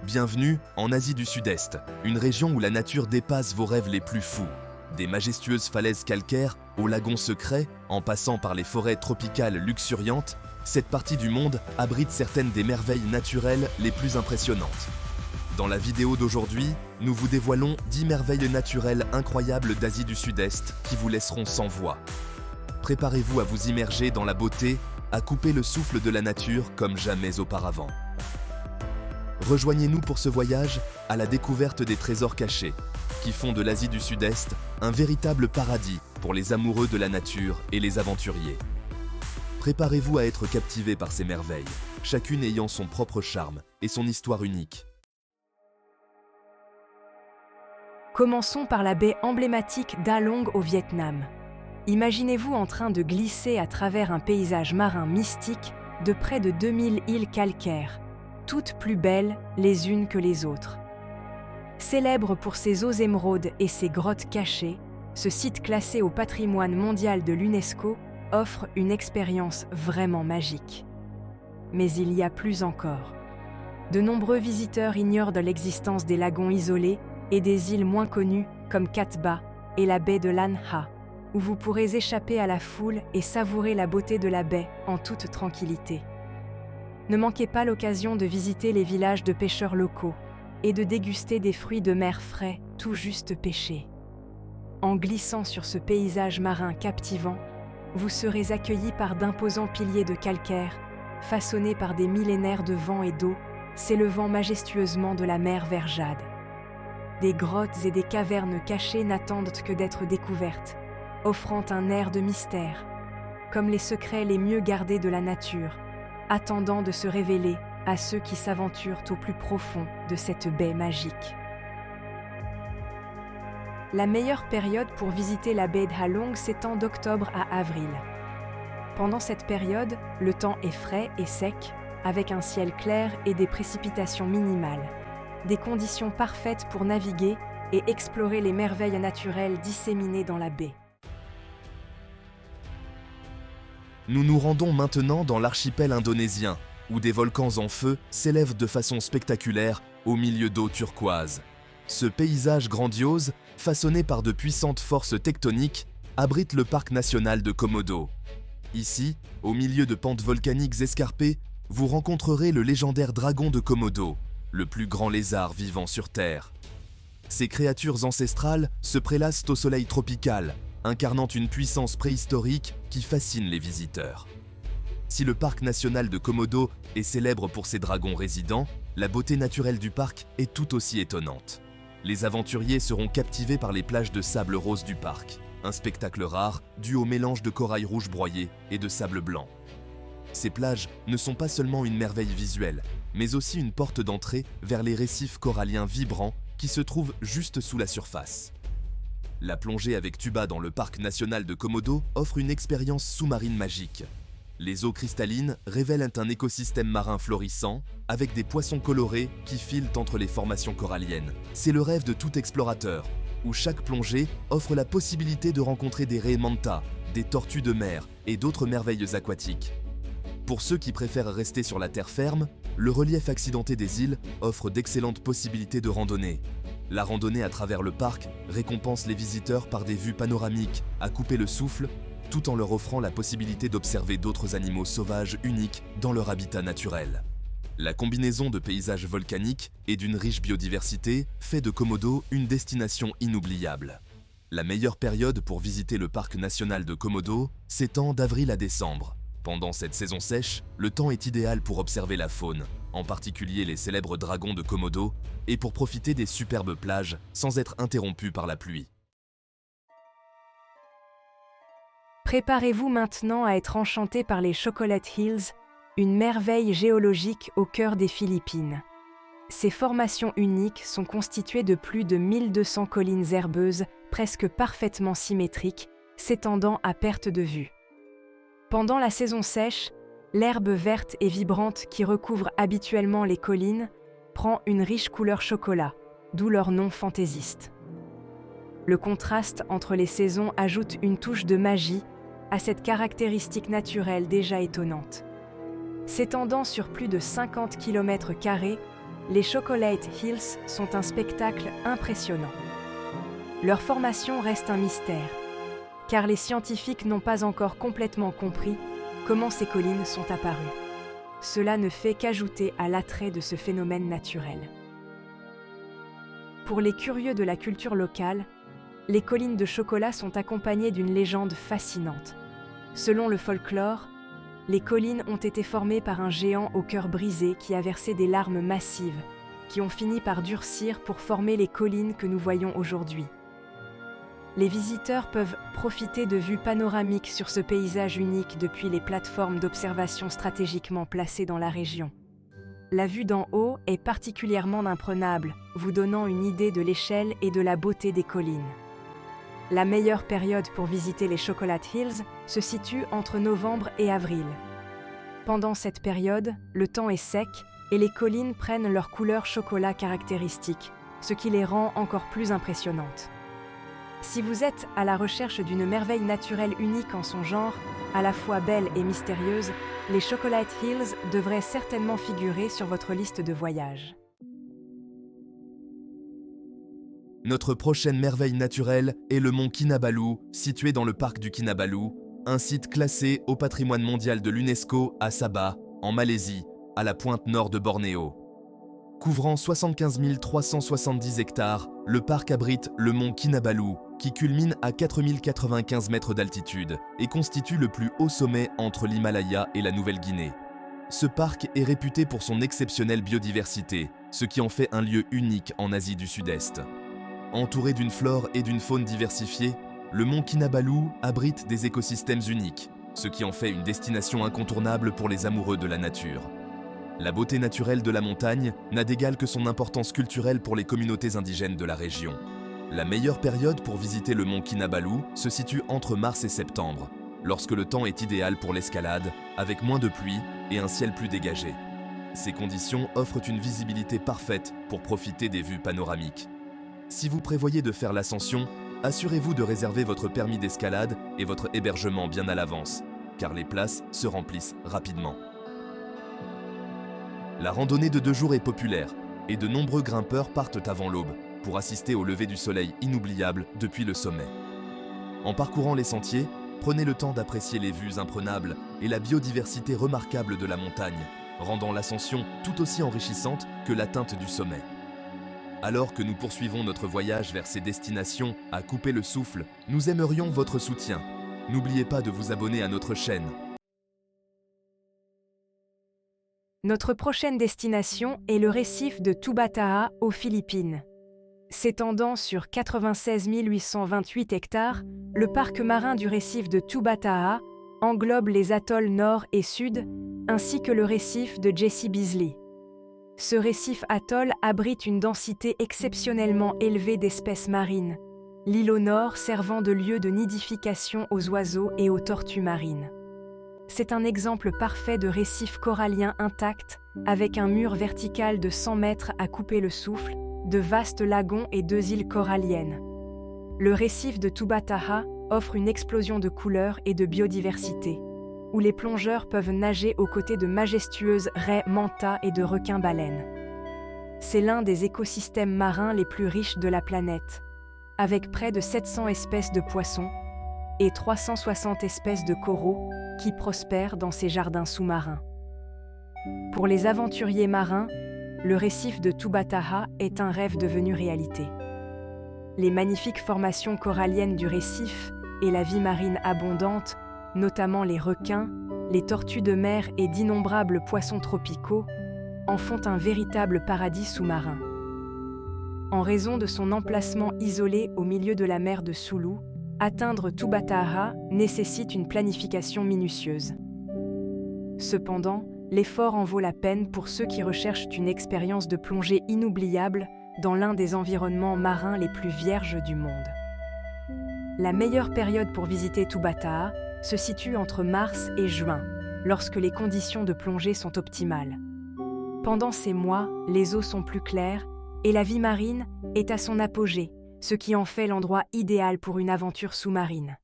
Bienvenue en Asie du Sud-Est, une région où la nature dépasse vos rêves les plus fous. Des majestueuses falaises calcaires aux lagons secrets, en passant par les forêts tropicales luxuriantes, cette partie du monde abrite certaines des merveilles naturelles les plus impressionnantes. Dans la vidéo d'aujourd'hui, nous vous dévoilons 10 merveilles naturelles incroyables d'Asie du Sud-Est qui vous laisseront sans voix. Préparez-vous à vous immerger dans la beauté, à couper le souffle de la nature comme jamais auparavant. Rejoignez-nous pour ce voyage à la découverte des trésors cachés, qui font de l'Asie du Sud-Est un véritable paradis pour les amoureux de la nature et les aventuriers. Préparez-vous à être captivés par ces merveilles, chacune ayant son propre charme et son histoire unique. Commençons par la baie emblématique d'A Long au Vietnam. Imaginez-vous en train de glisser à travers un paysage marin mystique de près de 2000 îles calcaires, toutes plus belles les unes que les autres. Célèbre pour ses eaux émeraudes et ses grottes cachées, ce site classé au patrimoine mondial de l'UNESCO offre une expérience vraiment magique. Mais il y a plus encore. De nombreux visiteurs ignorent de l'existence des lagons isolés et des îles moins connues comme Cat Ba et la baie de Lan Ha, où vous pourrez échapper à la foule et savourer la beauté de la baie en toute tranquillité. Ne manquez pas l'occasion de visiter les villages de pêcheurs locaux et de déguster des fruits de mer frais tout juste pêchés. En glissant sur ce paysage marin captivant, vous serez accueillis par d'imposants piliers de calcaire, façonnés par des millénaires de vent et d'eau, s'élevant majestueusement de la mer vers Jade. Des grottes et des cavernes cachées n'attendent que d'être découvertes, offrant un air de mystère, comme les secrets les mieux gardés de la nature, attendant de se révéler à ceux qui s'aventurent au plus profond de cette baie magique. La meilleure période pour visiter la baie d'A Long s'étend d'octobre à avril. Pendant cette période, le temps est frais et sec, avec un ciel clair et des précipitations minimales. Des conditions parfaites pour naviguer et explorer les merveilles naturelles disséminées dans la baie. Nous nous rendons maintenant dans l'archipel indonésien, où des volcans en feu s'élèvent de façon spectaculaire au milieu d'eau turquoise. Ce paysage grandiose, façonné par de puissantes forces tectoniques, abrite le parc national de Komodo. Ici, au milieu de pentes volcaniques escarpées, vous rencontrerez le légendaire dragon de Komodo, le plus grand lézard vivant sur Terre. Ces créatures ancestrales se prélassent au soleil tropical, incarnant une puissance préhistorique qui fascine les visiteurs. Si le parc national de Komodo est célèbre pour ses dragons résidents, la beauté naturelle du parc est tout aussi étonnante. Les aventuriers seront captivés par les plages de sable rose du parc, un spectacle rare dû au mélange de corail rouge broyé et de sable blanc. Ces plages ne sont pas seulement une merveille visuelle, mais aussi une porte d'entrée vers les récifs coralliens vibrants qui se trouvent juste sous la surface. La plongée avec tuba dans le parc national de Komodo offre une expérience sous-marine magique. Les eaux cristallines révèlent un écosystème marin florissant, avec des poissons colorés qui filent entre les formations coralliennes. C'est le rêve de tout explorateur, où chaque plongée offre la possibilité de rencontrer des raies manta, des tortues de mer et d'autres merveilles aquatiques. Pour ceux qui préfèrent rester sur la terre ferme, le relief accidenté des îles offre d'excellentes possibilités de randonnée. La randonnée à travers le parc récompense les visiteurs par des vues panoramiques à couper le souffle, tout en leur offrant la possibilité d'observer d'autres animaux sauvages uniques dans leur habitat naturel. La combinaison de paysages volcaniques et d'une riche biodiversité fait de Komodo une destination inoubliable. La meilleure période pour visiter le parc national de Komodo s'étend d'avril à décembre. Pendant cette saison sèche, le temps est idéal pour observer la faune, en particulier les célèbres dragons de Komodo, et pour profiter des superbes plages sans être interrompu par la pluie. Préparez-vous maintenant à être enchanté par les Chocolate Hills, une merveille géologique au cœur des Philippines. Ces formations uniques sont constituées de plus de 1200 collines herbeuses presque parfaitement symétriques, s'étendant à perte de vue. Pendant la saison sèche, l'herbe verte et vibrante qui recouvre habituellement les collines prend une riche couleur chocolat, d'où leur nom fantaisiste. Le contraste entre les saisons ajoute une touche de magie à cette caractéristique naturelle déjà étonnante. S'étendant sur plus de 50 km², Les Chocolate Hills sont un spectacle impressionnant. Leur formation reste un mystère, car les scientifiques n'ont pas encore complètement compris comment ces collines sont apparues. Cela ne fait qu'ajouter à l'attrait de ce phénomène naturel. Pour les curieux de la culture locale, les collines de chocolat sont accompagnées d'une légende fascinante. Selon le folklore, les collines ont été formées par un géant au cœur brisé qui a versé des larmes massives, qui ont fini par durcir pour former les collines que nous voyons aujourd'hui. Les visiteurs peuvent profiter de vues panoramiques sur ce paysage unique depuis les plateformes d'observation stratégiquement placées dans la région. La vue d'en haut est particulièrement imprenable, vous donnant une idée de l'échelle et de la beauté des collines. La meilleure période pour visiter les Chocolate Hills se situe entre novembre et avril. Pendant cette période, le temps est sec et les collines prennent leur couleur chocolat caractéristique, ce qui les rend encore plus impressionnantes. Si vous êtes à la recherche d'une merveille naturelle unique en son genre, à la fois belle et mystérieuse, les Chocolate Hills devraient certainement figurer sur votre liste de voyage. Notre prochaine merveille naturelle est le mont Kinabalu, situé dans le parc du Kinabalu, un site classé au patrimoine mondial de l'UNESCO à Sabah, en Malaisie, à la pointe nord de Bornéo. Couvrant 75 370 hectares, le parc abrite le mont Kinabalu, qui culmine à 4095 mètres d'altitude et constitue le plus haut sommet entre l'Himalaya et la Nouvelle-Guinée. Ce parc est réputé pour son exceptionnelle biodiversité, ce qui en fait un lieu unique en Asie du Sud-Est. Entouré d'une flore et d'une faune diversifiée, le mont Kinabalu abrite des écosystèmes uniques, ce qui en fait une destination incontournable pour les amoureux de la nature. La beauté naturelle de la montagne n'a d'égal que son importance culturelle pour les communautés indigènes de la région. La meilleure période pour visiter le mont Kinabalu se situe entre mars et septembre, lorsque le temps est idéal pour l'escalade, avec moins de pluie et un ciel plus dégagé. Ces conditions offrent une visibilité parfaite pour profiter des vues panoramiques. Si vous prévoyez de faire l'ascension, assurez-vous de réserver votre permis d'escalade et votre hébergement bien à l'avance, car les places se remplissent rapidement. La randonnée de 2 jours est populaire et de nombreux grimpeurs partent avant l'aube pour assister au lever du soleil inoubliable depuis le sommet. En parcourant les sentiers, prenez le temps d'apprécier les vues imprenables et la biodiversité remarquable de la montagne, rendant l'ascension tout aussi enrichissante que l'atteinte du sommet. Alors que nous poursuivons notre voyage vers ces destinations à couper le souffle, nous aimerions votre soutien. N'oubliez pas de vous abonner à notre chaîne. Notre prochaine destination est le récif de Tubataha aux Philippines. S'étendant sur 96 828 hectares, le parc marin du récif de Tubataha englobe les atolls nord et sud, ainsi que le récif de Jessie Beasley. Ce récif atoll abrite une densité exceptionnellement élevée d'espèces marines, l'îlot nord servant de lieu de nidification aux oiseaux et aux tortues marines. C'est un exemple parfait de récif corallien intact, avec un mur vertical de 100 mètres à couper le souffle, de vastes lagons et 2 îles coralliennes. Le récif de Tubataha offre une explosion de couleurs et de biodiversité, où les plongeurs peuvent nager aux côtés de majestueuses raies manta et de requins-baleines. C'est l'un des écosystèmes marins les plus riches de la planète, avec près de 700 espèces de poissons et 360 espèces de coraux qui prospèrent dans ces jardins sous-marins. Pour les aventuriers marins, le récif de Tubataha est un rêve devenu réalité. Les magnifiques formations coralliennes du récif et la vie marine abondante, notamment les requins, les tortues de mer et d'innombrables poissons tropicaux, en font un véritable paradis sous-marin. En raison de son emplacement isolé au milieu de la mer de Sulu, atteindre Tubataha nécessite une planification minutieuse. Cependant, l'effort en vaut la peine pour ceux qui recherchent une expérience de plongée inoubliable dans l'un des environnements marins les plus vierges du monde. La meilleure période pour visiter Tubataha se situe entre mars et juin, lorsque les conditions de plongée sont optimales. Pendant ces mois, les eaux sont plus claires et la vie marine est à son apogée, ce qui en fait l'endroit idéal pour une aventure sous-marine.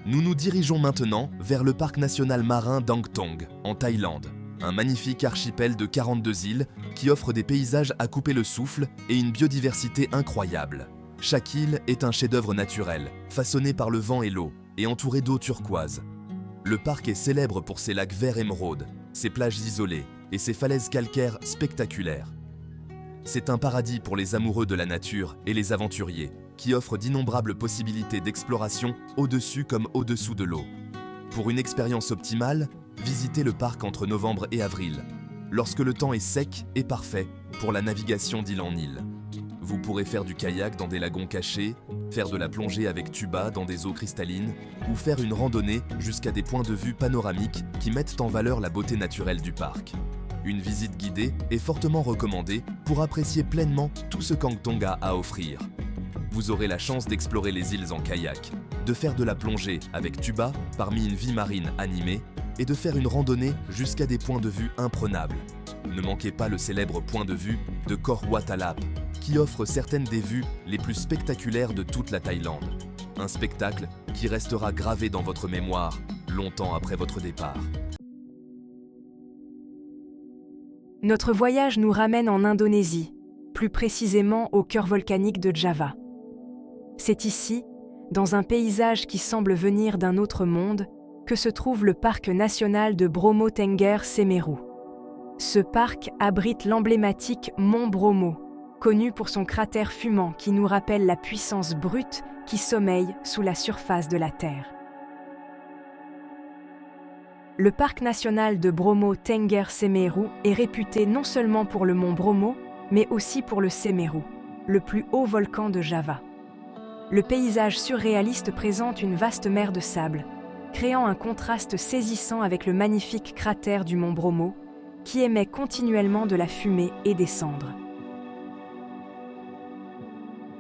Nous nous dirigeons maintenant vers le parc national marin d'Angtong, en Thaïlande. un magnifique archipel de 42 îles qui offre des paysages à couper le souffle et une biodiversité incroyable. Chaque île est un chef-d'œuvre naturel, façonné par le vent et l'eau, et entouré d'eau turquoise. Le parc est célèbre pour ses lacs verts émeraude, ses plages isolées et ses falaises calcaires spectaculaires. C'est un paradis pour les amoureux de la nature et les aventuriers, qui offre d'innombrables possibilités d'exploration au-dessus comme au-dessous de l'eau. Pour une expérience optimale, visitez le parc entre novembre et avril, lorsque le temps est sec et parfait pour la navigation d'île en île. Vous pourrez faire du kayak dans des lagons cachés, faire de la plongée avec tuba dans des eaux cristallines ou faire une randonnée jusqu'à des points de vue panoramiques qui mettent en valeur la beauté naturelle du parc. Une visite guidée est fortement recommandée pour apprécier pleinement tout ce qu'Ang Thong a à offrir. Vous aurez la chance d'explorer les îles en kayak, de faire de la plongée avec tuba parmi une vie marine animée et de faire une randonnée jusqu'à des points de vue imprenables. Ne manquez pas le célèbre point de vue de Khor Wat Alap, qui offre certaines des vues les plus spectaculaires de toute la Thaïlande. Un spectacle qui restera gravé dans votre mémoire longtemps après votre départ. Notre voyage nous ramène en Indonésie, plus précisément au cœur volcanique de Java. C'est ici, dans un paysage qui semble venir d'un autre monde, que se trouve le parc national de Bromo Tengger Semeru. Ce parc abrite l'emblématique mont Bromo, connu pour son cratère fumant qui nous rappelle la puissance brute qui sommeille sous la surface de la Terre. Le parc national de Bromo Tengger Semeru est réputé non seulement pour le mont Bromo, mais aussi pour le Semeru, le plus haut volcan de Java. Le paysage surréaliste présente une vaste mer de sable, créant un contraste saisissant avec le magnifique cratère du mont Bromo, qui émet continuellement de la fumée et des cendres.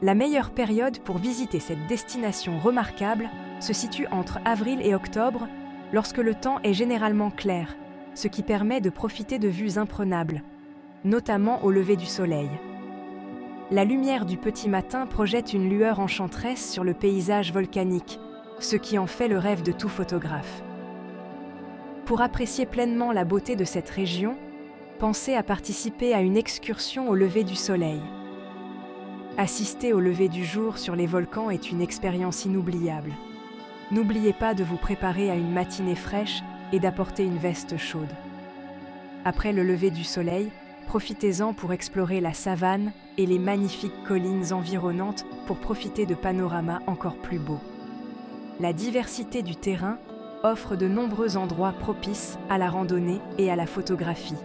La meilleure période pour visiter cette destination remarquable se situe entre avril et octobre, lorsque le temps est généralement clair, ce qui permet de profiter de vues imprenables, notamment au lever du soleil. La lumière du petit matin projette une lueur enchanteresse sur le paysage volcanique, ce qui en fait le rêve de tout photographe. Pour apprécier pleinement la beauté de cette région, pensez à participer à une excursion au lever du soleil. Assister au lever du jour sur les volcans est une expérience inoubliable. N'oubliez pas de vous préparer à une matinée fraîche et d'apporter une veste chaude. Après le lever du soleil, profitez-en pour explorer la savane et les magnifiques collines environnantes pour profiter de panoramas encore plus beaux. La diversité du terrain offre de nombreux endroits propices à la randonnée et à la photographie,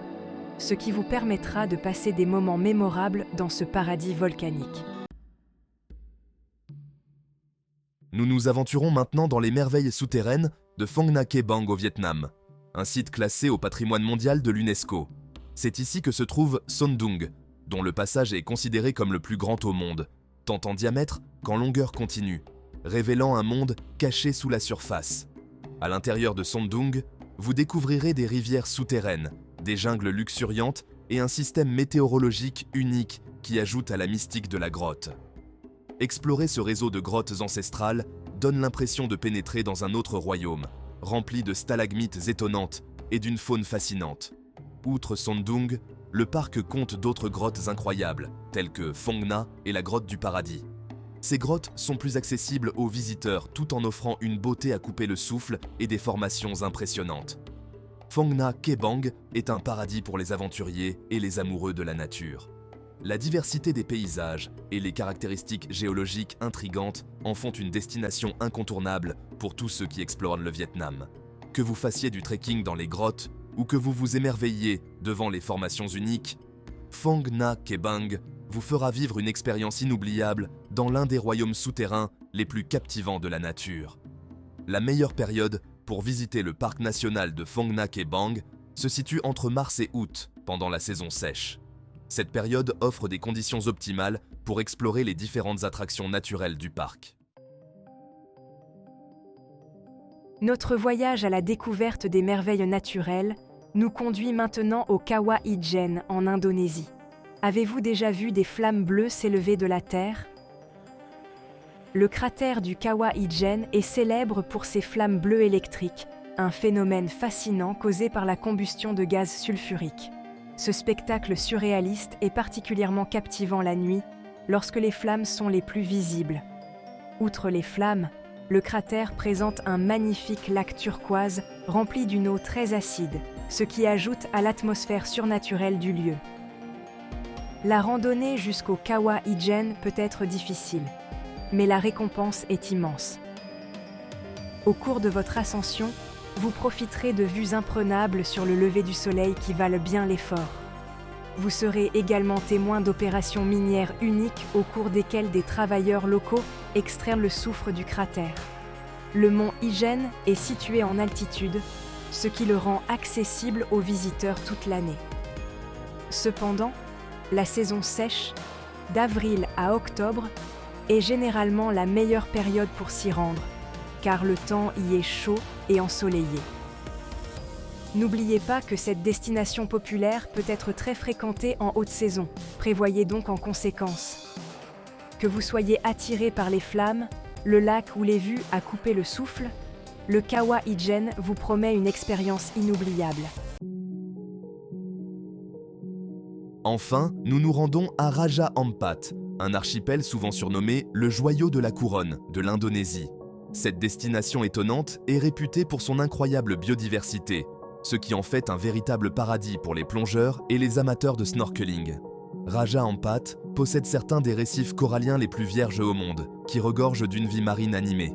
ce qui vous permettra de passer des moments mémorables dans ce paradis volcanique. Nous nous aventurons maintenant dans les merveilles souterraines de Phong Nha Ke Bang au Vietnam, un site classé au patrimoine mondial de l'UNESCO. C'est ici que se trouve Son Dung, dont le passage est considéré comme le plus grand au monde, tant en diamètre qu'en longueur continue, révélant un monde caché sous la surface. À l'intérieur de Son Dung, vous découvrirez des rivières souterraines, des jungles luxuriantes et un système météorologique unique qui ajoute à la mystique de la grotte. Explorer ce réseau de grottes ancestrales donne l'impression de pénétrer dans un autre royaume, rempli de stalagmites étonnantes et d'une faune fascinante. Outre Son Dung, le parc compte d'autres grottes incroyables, telles que Phong Nha et la grotte du paradis. Ces grottes sont plus accessibles aux visiteurs tout en offrant une beauté à couper le souffle et des formations impressionnantes. Phong Nha Ke Bang est un paradis pour les aventuriers et les amoureux de la nature. La diversité des paysages et les caractéristiques géologiques intrigantes en font une destination incontournable pour tous ceux qui explorent le Vietnam. Que vous fassiez du trekking dans les grottes ou que vous vous émerveilliez devant les formations uniques, Phong Nha Ke Bang vous fera vivre une expérience inoubliable dans l'un des royaumes souterrains les plus captivants de la nature. La meilleure période pour visiter le parc national de Phong Nha Ke Bang se situe entre mars et août, pendant la saison sèche. Cette période offre des conditions optimales pour explorer les différentes attractions naturelles du parc. Notre voyage à la découverte des merveilles naturelles nous conduit maintenant au Kawah Ijen en Indonésie. Avez-vous déjà vu des flammes bleues s'élever de la Terre ? Le cratère du Kawah Ijen est célèbre pour ses flammes bleues électriques, un phénomène fascinant causé par la combustion de gaz sulfurique. Ce spectacle surréaliste est particulièrement captivant la nuit, lorsque les flammes sont les plus visibles. Outre les flammes, le cratère présente un magnifique lac turquoise rempli d'une eau très acide, ce qui ajoute à l'atmosphère surnaturelle du lieu. La randonnée jusqu'au Kawa Ijen peut être difficile, mais la récompense est immense. Au cours de votre ascension, vous profiterez de vues imprenables sur le lever du soleil qui valent bien l'effort. Vous serez également témoin d'opérations minières uniques au cours desquelles des travailleurs locaux extraient le soufre du cratère. Le mont Ijen est situé en altitude, ce qui le rend accessible aux visiteurs toute l'année. Cependant, la saison sèche, d'avril à octobre, est généralement la meilleure période pour s'y rendre, car le temps y est chaud et ensoleillé. N'oubliez pas que cette destination populaire peut être très fréquentée en haute saison, prévoyez donc en conséquence. Que vous soyez attiré par les flammes, le lac ou les vues à couper le souffle, le Kawa Ijen vous promet une expérience inoubliable. Enfin, nous nous rendons à Raja Ampat, un archipel souvent surnommé le joyau de la couronne de l'Indonésie. Cette destination étonnante est réputée pour son incroyable biodiversité, ce qui en fait un véritable paradis pour les plongeurs et les amateurs de snorkeling. Raja Ampat possède certains des récifs coralliens les plus vierges au monde, qui regorgent d'une vie marine animée.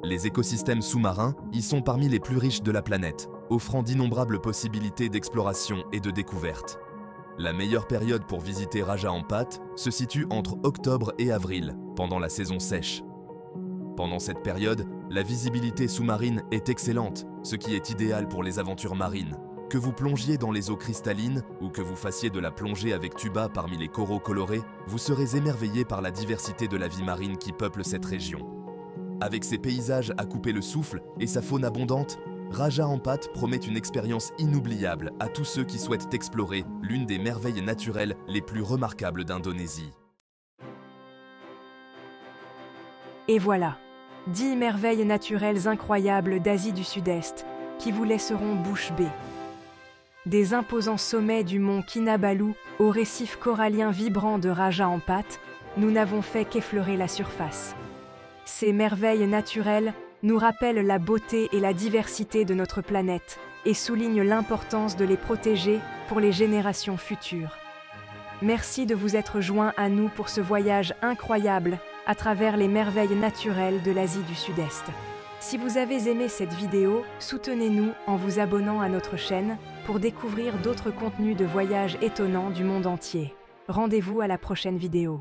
Les écosystèmes sous-marins y sont parmi les plus riches de la planète, offrant d'innombrables possibilités d'exploration et de découverte. La meilleure période pour visiter Raja Ampat se situe entre octobre et avril, pendant la saison sèche. Pendant cette période, la visibilité sous-marine est excellente, ce qui est idéal pour les aventures marines. Que vous plongiez dans les eaux cristallines ou que vous fassiez de la plongée avec tuba parmi les coraux colorés, vous serez émerveillé par la diversité de la vie marine qui peuple cette région. Avec ses paysages à couper le souffle et sa faune abondante, Raja Ampat promet une expérience inoubliable à tous ceux qui souhaitent explorer l'une des merveilles naturelles les plus remarquables d'Indonésie. Et voilà, 10 merveilles naturelles incroyables d'Asie du Sud-Est qui vous laisseront bouche bée. Des imposants sommets du mont Kinabalu aux récifs coralliens vibrants de Raja Ampat, nous n'avons fait qu'effleurer la surface. Ces merveilles naturelles nous rappellent la beauté et la diversité de notre planète et soulignent l'importance de les protéger pour les générations futures. Merci de vous être joints à nous pour ce voyage incroyable à travers les merveilles naturelles de l'Asie du Sud-Est. Si vous avez aimé cette vidéo, soutenez-nous en vous abonnant à notre chaîne pour découvrir d'autres contenus de voyages étonnants du monde entier. Rendez-vous à la prochaine vidéo.